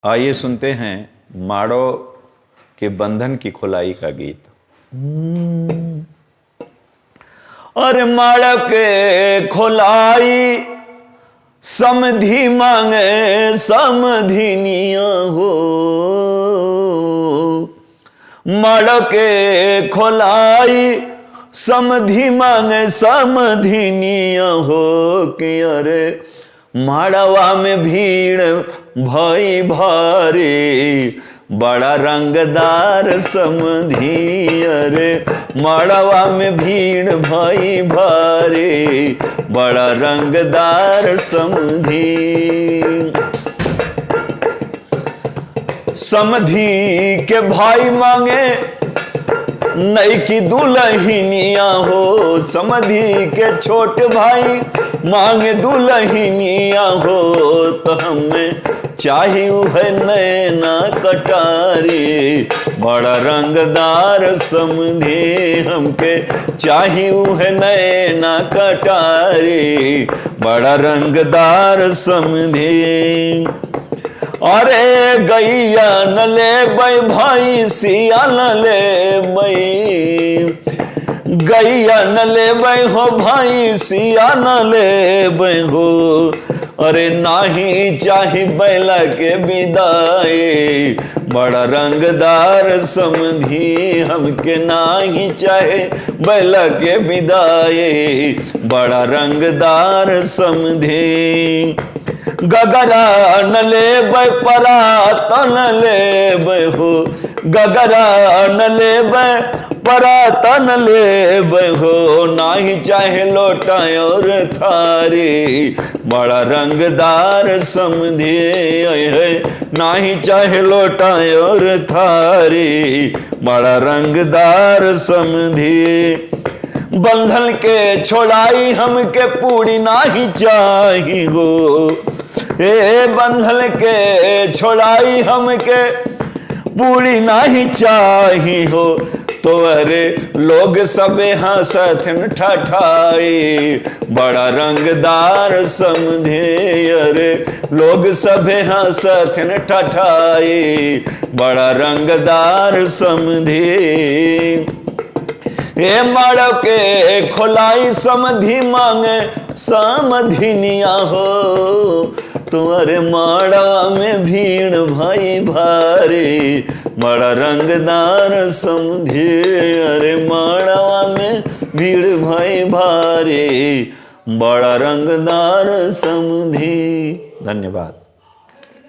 आइए सुनते हैं माड़ो के बंधन की खुलाई का गीत। और माड़ो के खुलाई समधि मांगे समधिनिया हो, माड़ो के खुलाई समधि मांगे समधिनिया हो कि अरे माड़वा में भीड़ भई भारी बड़ा रंगदार समधी। अरे माड़वा में भीड़ भई भारी बड़ा रंगदार समधी। समधी के भाई मांगे नई की दुल्हनिया हो, समधी के छोटे भाई मांगे दुल्हनिया हो, तो हमें चाहिए है नैना कटारी बड़ा रंगदार समधी। हमके चाहिए है नैना कटारी बड़ा रंगदार समधी। अरे गैया न ले भाई सिया न ले बई, गैया न ले हो भाई सिया न ले हो। अरे नाही चाही बैला के विदाई बड़ा रंगदार समधी। हमके नाही चाहे बैला के विदाई बड़ा रंगदार समधी। गगरा न ले परात न ले हो, गगरा न ले परात न ले हो, नाही चाहे लोटा और थारी बड़ा रंगदार समधी। नाही चाहे लोटा और थारी बड़ा रंगदार समधी। बंधन के छोड़ाई हमके पूरी नाही चाही हो, ए बंधन के छोड़ाई हमके पूरी नाही चाही हो। तो अरे लोग सबे हंसथन ठठाई बड़ा रंगदार समधी। अरे लोग सबे हंसथन ठठाई बड़ा रंगदार समधी। ए माड़ो के खुलाई समधि मांगे समधिनिया हो, तुम्हारे माड़ा में भीड़ भाई भारी बड़ा रंगदार समधी। अरे माड़वा में भीड़ भाई भारी बड़ा रंगदार समधी। धन्यवाद।